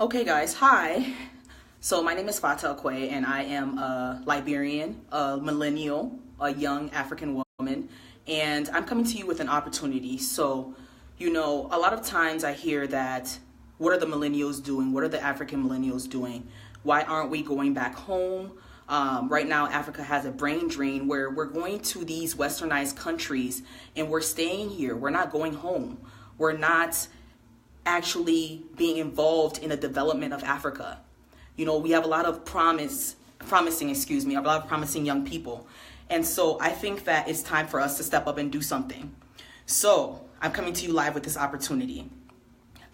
Okay, guys, hi. So my name is Fata Akwe, and I am a Liberian, a millennial, a young African woman, and I'm coming to you with an opportunity. So, a lot of times I hear that, what are the millennials doing? What are the African millennials doing? Why aren't we going back home? Right now, Africa has a brain drain where we're going to these westernized countries and we're staying here. We're not going home. We're not actually being involved in the development of Africa. We have a lot of promising young people. And so I think that it's time for us to step up and do something. So I'm coming to you live with this opportunity.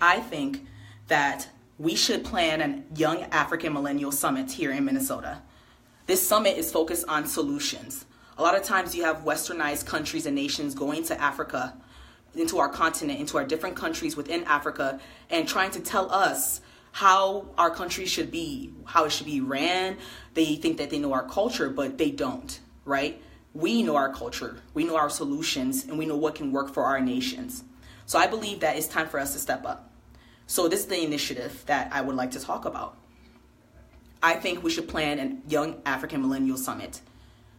I think that we should plan a Young African Millennial Summit here in Minnesota. This summit is focused on solutions. A lot of times you have westernized countries and nations going to Africa, into our continent, into our different countries within Africa, and trying to tell us how our country should be, how it should be ran. They think that they know our culture, but they don't, right? We know our culture, we know our solutions, and we know what can work for our nations. So I believe that it's time for us to step up. So this is the initiative that I would like to talk about. I think we should plan a Young African Millennial Summit.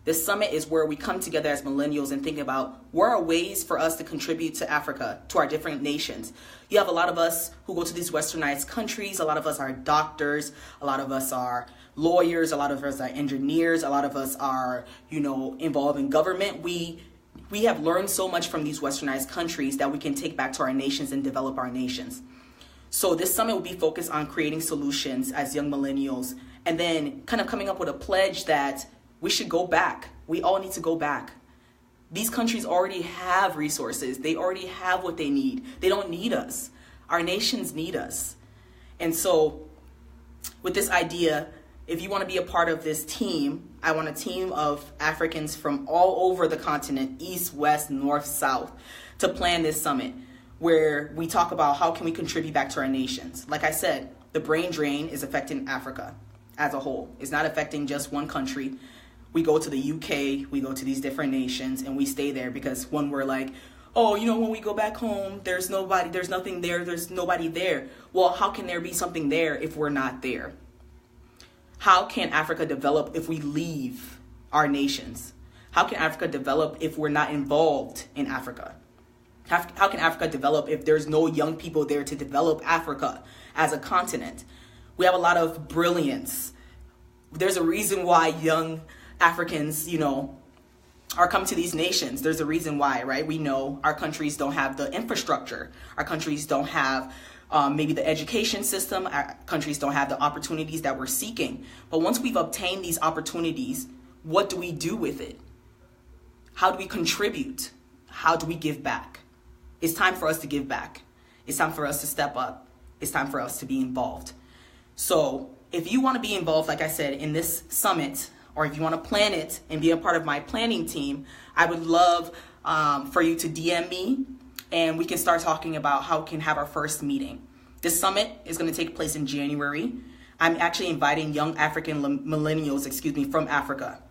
This summit is where we come together as millennials and think about where are ways for us to contribute to Africa, to our different nations. You have a lot of us who go to these westernized countries. A lot of us are doctors. A lot of us are lawyers. A lot of us are engineers. A lot of us are, involved in government. We have learned so much from these westernized countries that we can take back to our nations and develop our nations. So this summit will be focused on creating solutions as young millennials, and then kind of coming up with a pledge that we should go back. We all need to go back. These countries already have resources. They already have what they need. They don't need us. Our nations need us. And so with this idea, if you want to be a part of this team, I want a team of Africans from all over the continent, east, west, north, south, to plan this summit where we talk about how can we contribute back to our nations. Like I said, the brain drain is affecting Africa as a whole. It's not affecting just one country. We go to the UK, we go to these different nations, and we stay there because when we're like, when we go back home, there's nothing there, there's nobody there. Well, how can there be something there if we're not there? How can Africa develop if we leave our nations? How can Africa develop if we're not involved in Africa? How can Africa develop if there's no young people there to develop Africa as a continent? We have a lot of brilliance. There's a reason why young Africans, are coming to these nations. There's a reason why, right? We know our countries don't have the infrastructure. Our countries don't have maybe the education system. Our countries don't have the opportunities that we're seeking. But once we've obtained these opportunities, what do we do with it? How do we contribute? How do we give back? It's time for us to give back. It's time for us to step up. It's time for us to be involved. So if you want to be involved, like I said, in this summit, or if you want to plan it and be a part of my planning team, I would love for you to DM me and we can start talking about how we can have our first meeting. This summit is going to take place in January. I'm actually inviting young African millennials, from Africa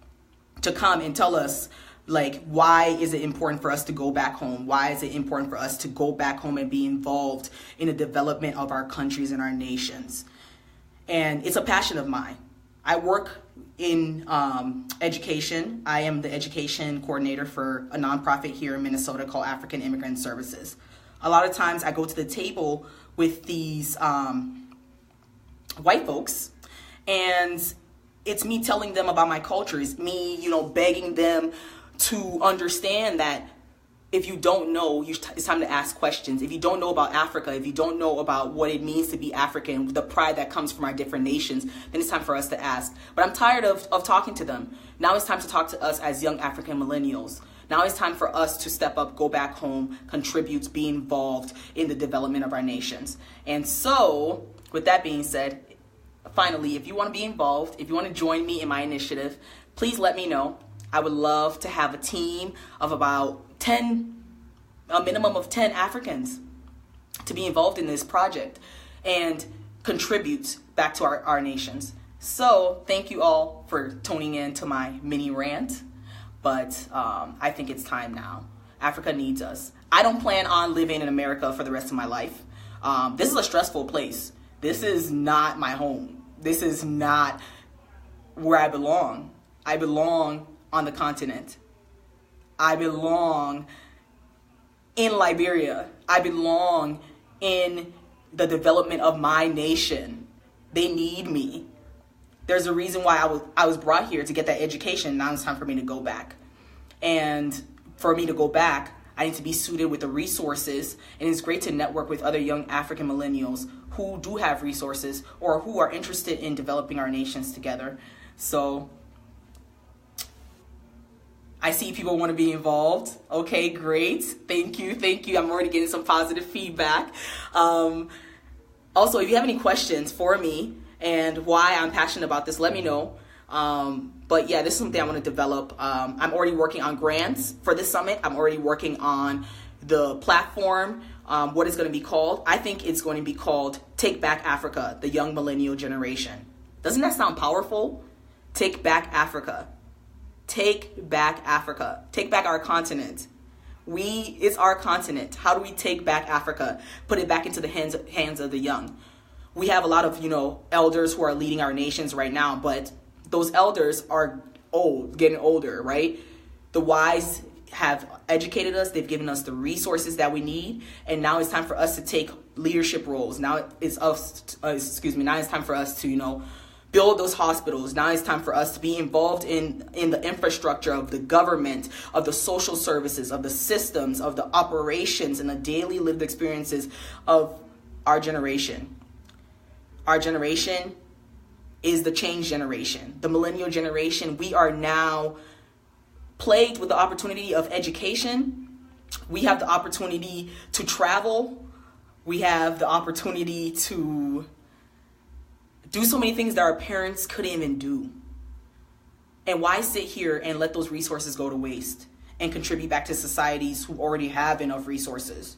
to come and tell us, why is it important for us to go back home? Why is it important for us to go back home and be involved in the development of our countries and our nations? And it's a passion of mine. I work in education. I am the education coordinator for a nonprofit here in Minnesota called African Immigrant Services. A lot of times I go to the table with these white folks, and it's me telling them about my culture. It's me, begging them to understand that if you don't know, it's time to ask questions. If you don't know about Africa, if you don't know about what it means to be African, the pride that comes from our different nations, then it's time for us to ask. But I'm tired of talking to them. Now it's time to talk to us as young African millennials. Now it's time for us to step up, go back home, contribute, be involved in the development of our nations. And so, with that being said, finally, if you want to be involved, if you want to join me in my initiative, please let me know. I would love to have a team of about a minimum of 10 Africans to be involved in this project and contribute back to our nations. So thank you all for tuning in to my mini rant, but I think it's time now. Africa needs us. I don't plan on living in America for the rest of my life. This is a stressful place. This is not my home. This is not where I belong. I belong on the continent. I belong in Liberia. I belong in the development of my nation. They need me. There's a reason why I was brought here to get that education. Now it's time for me to go back. And for me to go back, I need to be suited with the resources. And it's great to network with other young African millennials who do have resources or who are interested in developing our nations together. So I see people want to be involved. Okay, great. Thank you. I'm already getting some positive feedback. Also, if you have any questions for me and why I'm passionate about this, let me know. But yeah, this is something I want to develop. I'm already working on grants for this summit. I'm already working on the platform, what it's going to be called. I think it's going to be called Take Back Africa, the Young Millennial Generation. Doesn't that sound powerful? Take Back Africa. Take back Africa. Take back our continent. It's our continent. How do we take back Africa? Put it back into the hands of the young. We have a lot of, elders who are leading our nations right now, but those elders are getting older, right? The wise have educated us. They've given us the resources that we need. And now it's time for us to take leadership roles. Now it's time for us to, build those hospitals. Now it's time for us to be involved in the infrastructure of the government, of the social services, of the systems, of the operations, and the daily lived experiences of our generation. Our generation is the change generation, the millennial generation. We are now plagued with the opportunity of education. We have the opportunity to travel. We have the opportunity to do so many things that our parents couldn't even do. And why sit here and let those resources go to waste and contribute back to societies who already have enough resources?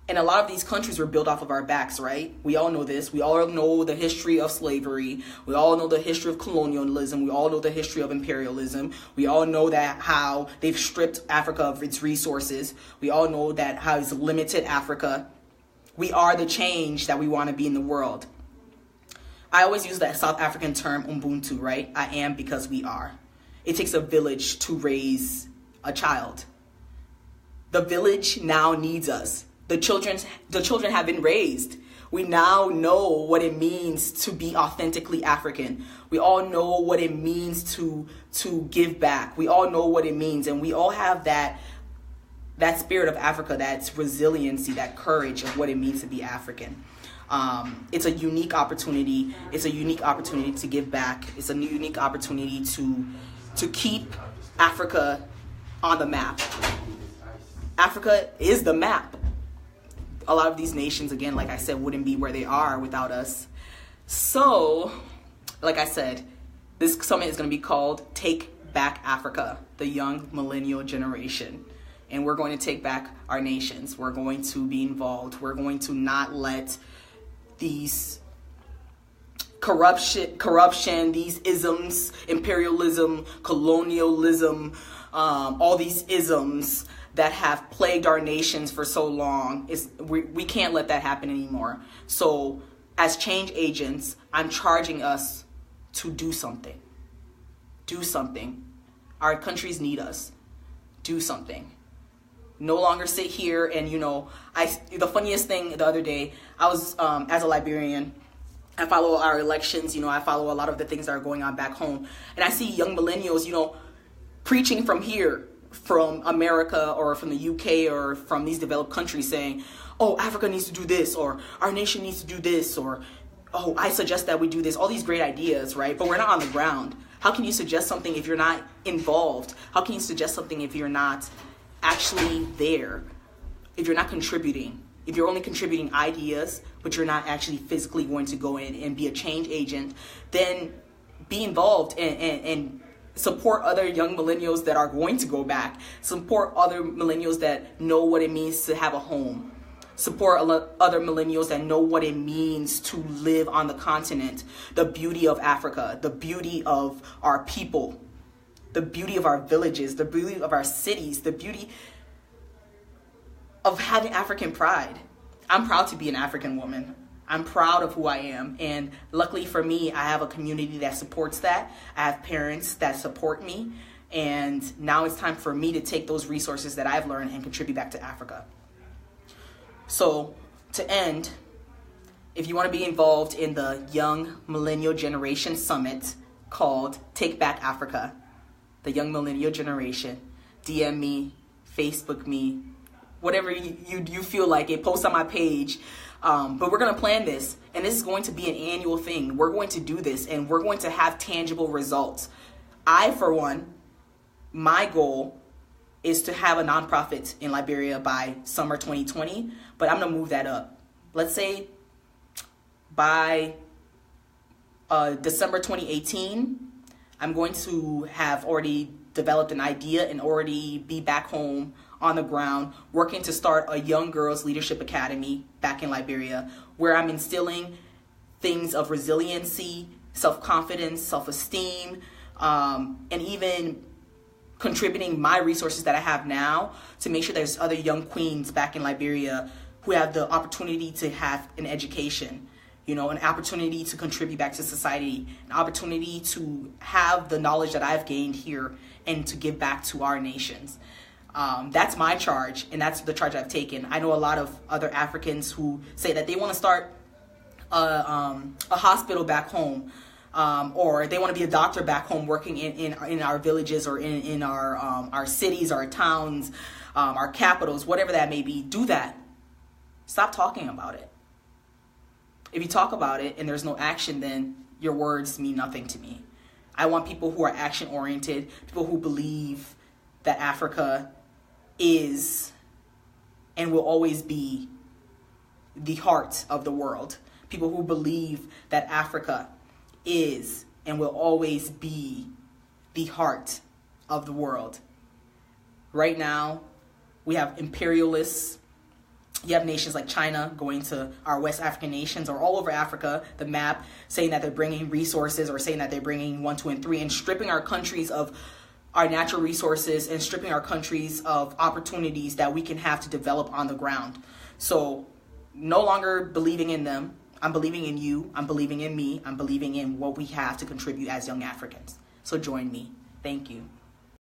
And a lot of these countries were built off of our backs, right? We all know this. We all know the history of slavery. We all know the history of colonialism. We all know the history of imperialism. We all know that how they've stripped Africa of its resources. We all know that how it's limited Africa. We are the change that we want to be in the world. I always use that South African term, Ubuntu, right? I am because we are. It takes a village to raise a child. The village now needs us. The children have been raised. We now know what it means to be authentically African. We all know what it means to give back. We all know what it means, and we all have that spirit of Africa, that resiliency, that courage of what it means to be African. It's a unique opportunity. It's a unique opportunity to give back. It's a unique opportunity to keep Africa on the map. Africa is the map. A lot of these nations, again, like I said, wouldn't be where they are without us. So, like I said, this summit is going to be called Take Back Africa, the Young Millennial Generation. And we're going to take back our nations. We're going to be involved. We're going to not let these corruption, these isms, imperialism, colonialism, all these isms that have plagued our nations for so long, we can't let that happen anymore. So as change agents, I'm charging us to do something. Do something. Our countries need us. Do something. No longer sit here and, the funniest thing the other day, I was, as a Liberian, I follow our elections, I follow a lot of the things that are going on back home. And I see young millennials, preaching from here, from America or from the UK or from these developed countries saying, oh, Africa needs to do this, or our nation needs to do this, or, oh, I suggest that we do this. All these great ideas, right? But we're not on the ground. How can you suggest something if you're not involved? How can you suggest something if you're not actually there? If you're not contributing? If you're only contributing ideas, but you're not actually physically going to go in and be a change agent, then be involved and support other young millennials that are going to go back. Support other millennials that know what it means to have a home. Support other millennials that know what it means to live on the continent. The beauty of Africa, the beauty of our people, the beauty of our villages, the beauty of our cities, the beauty of having African pride. I'm proud to be an African woman. I'm proud of who I am. And luckily for me, I have a community that supports that. I have parents that support me. And now it's time for me to take those resources that I've learned and contribute back to Africa. So to end, if you want to be involved in the Young Millennial Generation Summit called Take Back Africa, the Young Millennial Generation, DM me, Facebook me, whatever you feel like it, post on my page. But we're going to plan this, and this is going to be an annual thing. We're going to do this, and we're going to have tangible results. I, for one, my goal is to have a nonprofit in Liberia by summer 2020, but I'm going to move that up. Let's say by December 2018, I'm going to have already developed an idea and already be back home on the ground working to start a young girls leadership academy back in Liberia, where I'm instilling things of resiliency, self-confidence, self-esteem, and even contributing my resources that I have now to make sure there's other young queens back in Liberia who have the opportunity to have an education, an opportunity to contribute back to society, an opportunity to have the knowledge that I've gained here and to give back to our nations. That's my charge, and that's the charge I've taken. I know a lot of other Africans who say that they want to start a hospital back home, or they want to be a doctor back home working in our villages or in our cities, our towns, our capitals, whatever that may be. Do that. Stop talking about it. If you talk about it and there's no action, then your words mean nothing to me. I want people who are action-oriented, people who believe that Africa is and will always be the heart of the world. People who believe that Africa is and will always be the heart of the world. Right now, we have imperialists. You have nations like China going to our West African nations or all over Africa, the map, saying that they're bringing resources or saying that they're bringing 1, 2, and 3 and stripping our countries of our natural resources and stripping our countries of opportunities that we can have to develop on the ground. So no longer believing in them. I'm believing in you. I'm believing in me. I'm believing in what we have to contribute as young Africans. So join me. Thank you.